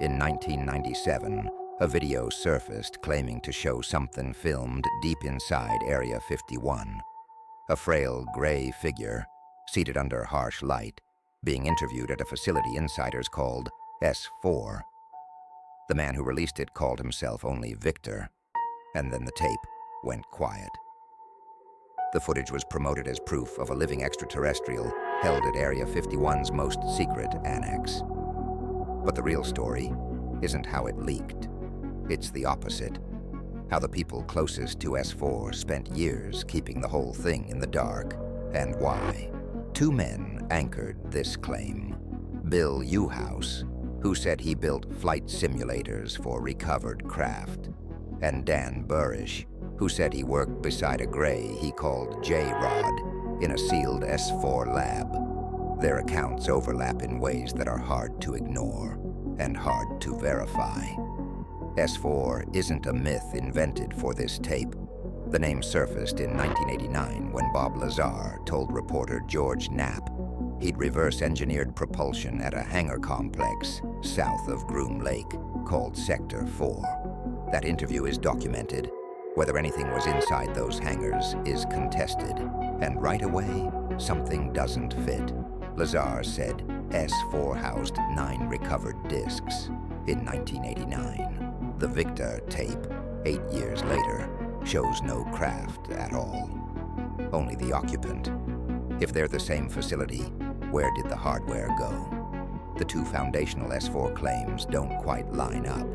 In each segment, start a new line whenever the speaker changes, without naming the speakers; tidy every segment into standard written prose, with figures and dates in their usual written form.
In 1997, a video surfaced claiming to show something filmed deep inside Area 51. A frail gray figure, seated under harsh light, being interviewed at a facility insiders called S4. The man who released it called himself only Victor, and then the tape went quiet. The footage was promoted as proof of a living extraterrestrial held at Area 51's most secret annex. But the real story isn't how it leaked. It's the opposite. How the people closest to S4 spent years keeping the whole thing in the dark, and why. Two men anchored this claim. Bill Uhouse, who said he built flight simulators for recovered craft, and Dan Burisch, who said he worked beside a gray he called J-Rod in a sealed S4 lab. Their accounts overlap in ways that are hard to ignore and hard to verify. S4 isn't a myth invented for this tape. The name surfaced in 1989 when Bob Lazar told reporter George Knapp he'd reverse-engineered propulsion at a hangar complex south of Groom Lake called Sector 4. That interview is documented. Whether anything was inside those hangars is contested, and right away, something doesn't fit. Lazar said S4 housed 9 recovered discs in 1989. The Victor tape, 8 years later, shows no craft at all. Only the occupant. If they're the same facility, where did the hardware go? The two foundational S4 claims don't quite line up.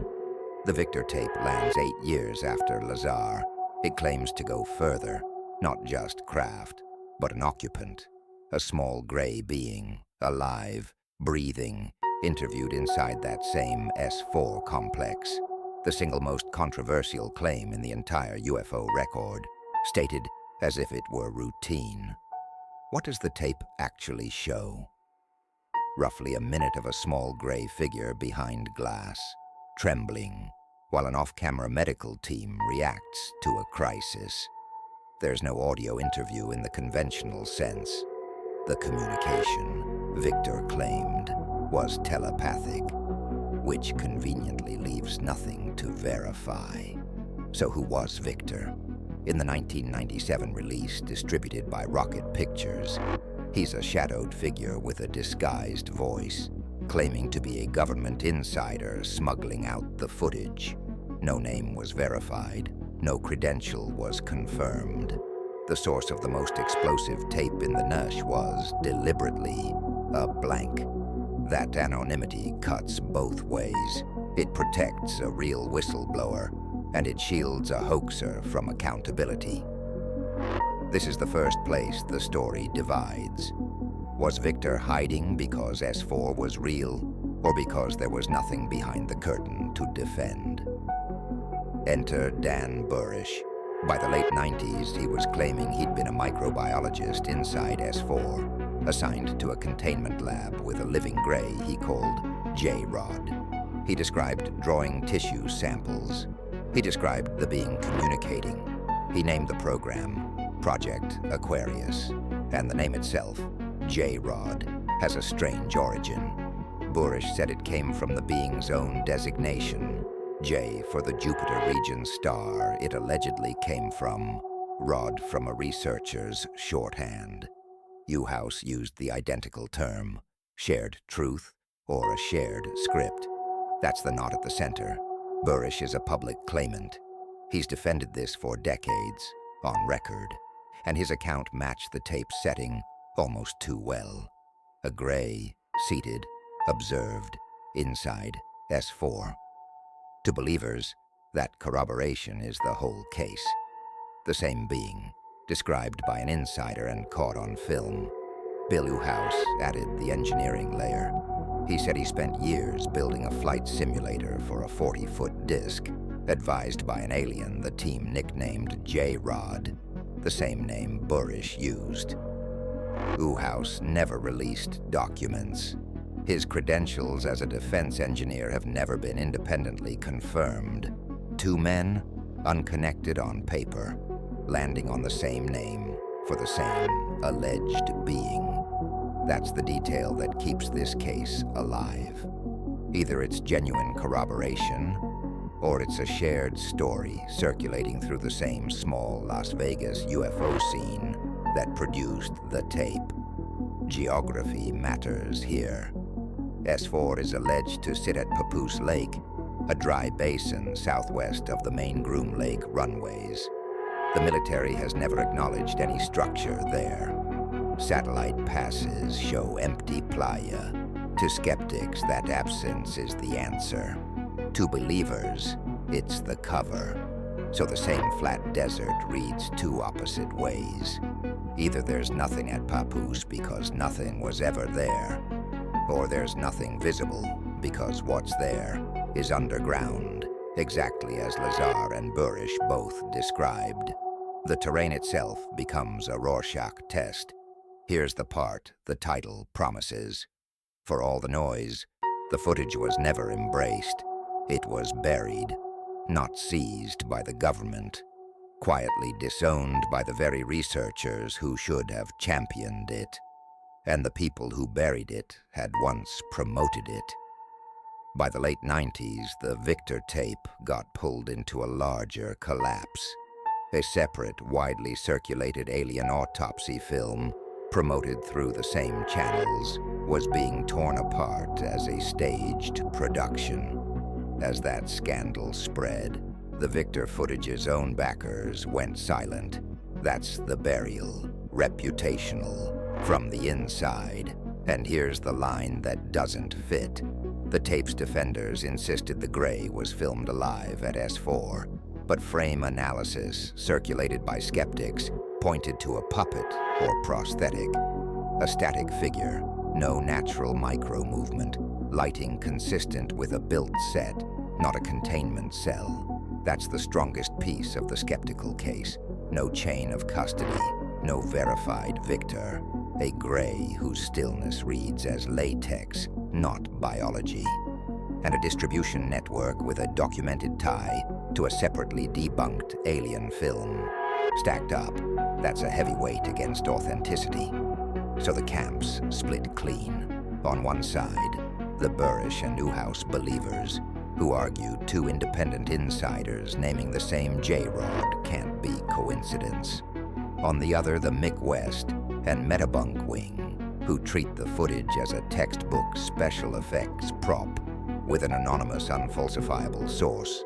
The Victor tape lands 8 years after Lazar. It claims to go further, not just craft, but an occupant, a small gray being, alive, breathing, interviewed inside that same S4 complex. The single most controversial claim in the entire UFO record, stated as if it were routine. What does the tape actually show? Roughly a minute of a small gray figure behind glass, trembling, while an off-camera medical team reacts to a crisis. There's no audio interview in the conventional sense. The communication, Victor claimed, was telepathic, which conveniently leaves nothing to verify. So who was Victor? In the 1997 release distributed by Rocket Pictures, he's a shadowed figure with a disguised voice, claiming to be a government insider smuggling out the footage. No name was verified, no credential was confirmed. The source of the most explosive tape in the Nush was, deliberately, a blank. That anonymity cuts both ways. It protects a real whistleblower, and it shields a hoaxer from accountability. This is the first place the story divides. Was Victor hiding because S4 was real, or because there was nothing behind the curtain to defend? Enter Dan Burisch. By the late 90s, he was claiming he'd been a microbiologist inside S4, assigned to a containment lab with a living gray he called J-Rod. He described drawing tissue samples. He described the being communicating. He named the program Project Aquarius, and the name itself, J-Rod, has a strange origin. Burisch said it came from the being's own designation, J for the Jupiter region star it allegedly came from, Rod from a researcher's shorthand. Uhouse used the identical term, shared truth or a shared script. That's the knot at the center. Burisch is a public claimant. He's defended this for decades, on record, and his account matched the tape setting almost too well. A gray, seated, observed, inside S4. To believers, that corroboration is the whole case. The same being, described by an insider and caught on film. Bill Uhouse added the engineering layer. He said he spent years building a flight simulator for a 40-foot disc, advised by an alien the team nicknamed J-Rod, the same name Burisch used. Uhouse never released documents. His credentials as a defense engineer have never been independently confirmed. Two men, unconnected on paper, landing on the same name for the same alleged being. That's the detail that keeps this case alive. Either it's genuine corroboration, or it's a shared story circulating through the same small Las Vegas UFO scene that produced the tape. Geography matters here. S4 is alleged to sit at Papoose Lake, a dry basin southwest of the main Groom Lake runways. The military has never acknowledged any structure there. Satellite passes show empty playa. To skeptics, that absence is the answer. To believers, it's the cover. So the same flat desert reads two opposite ways. Either there's nothing at Papoose because nothing was ever there, or there's nothing visible because what's there is underground, exactly as Lazar and Burisch both described. The terrain itself becomes a Rorschach test. Here's the part the title promises. For all the noise, the footage was never embraced. It was buried, not seized by the government, quietly disowned by the very researchers who should have championed it. And the people who buried it had once promoted it. By the late 90s, the Victor tape got pulled into a larger collapse. A separate, widely circulated alien autopsy film, promoted through the same channels, was being torn apart as a staged production. As that scandal spread, the Victor footage's own backers went silent. That's the burial, reputational, from the inside. And here's the line that doesn't fit. The tape's defenders insisted the gray was filmed alive at S4, but frame analysis, circulated by skeptics, pointed to a puppet or prosthetic. A static figure, no natural micro-movement, lighting consistent with a built set, not a containment cell. That's the strongest piece of the skeptical case. No chain of custody, no verified Victor. A gray whose stillness reads as latex, not biology. And a distribution network with a documented tie to a separately debunked alien film. Stacked up, that's a heavy weight against authenticity. So the camps split clean. On one side, the Burisch and Uhouse believers, who argued two independent insiders naming the same J-Rod can't be coincidence. On the other, the Mick West and Metabunk wing, who treat the footage as a textbook special effects prop with an anonymous, unfalsifiable source.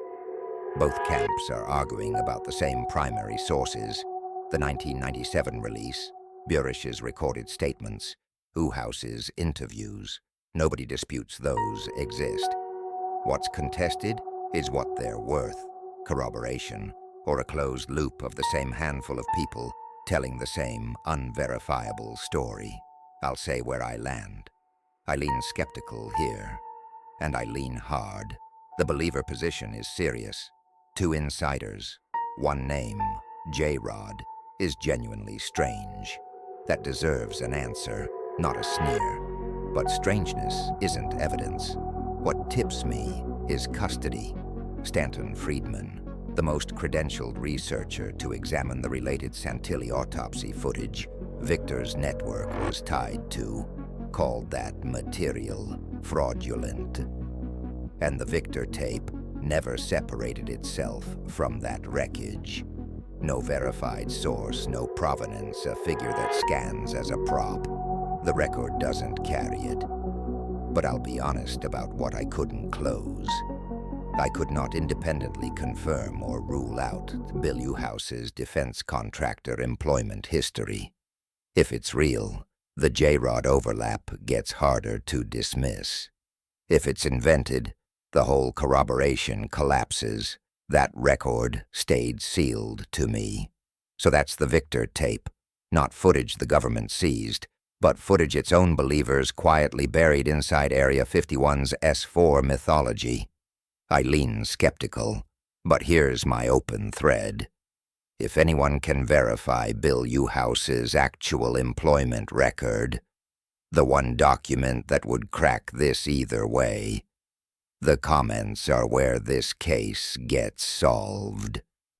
Both camps are arguing about the same primary sources: the 1997 release, Burisch's recorded statements, Uhouse's interviews. Nobody disputes those exist. What's contested is what they're worth: corroboration, or a closed loop of the same handful of people telling the same unverifiable story. I'll say where I land. I lean skeptical here, and I lean hard. The believer position is serious. Two insiders, one name, J-Rod, is genuinely strange. That deserves an answer, not a sneer. But strangeness isn't evidence. What tips me is custody. Stanton Friedman, the most credentialed researcher to examine the related Santilli autopsy footage Victor's network was tied to, called that material fraudulent. And the Victor tape never separated itself from that wreckage. No verified source, no provenance, a figure that scans as a prop. The record doesn't carry it. But I'll be honest about what I couldn't close. I could not independently confirm or rule out Bill Uhouse's defense contractor employment history. If it's real, the J-Rod overlap gets harder to dismiss. If it's invented, the whole corroboration collapses. That record stayed sealed to me. So that's the Victor tape, not footage the government seized, but footage its own believers quietly buried inside Area 51's S4 mythology. I lean skeptical, but here's my open thread. If anyone can verify Bill Uhouse's actual employment record, the one document that would crack this either way, the comments are where this case gets solved.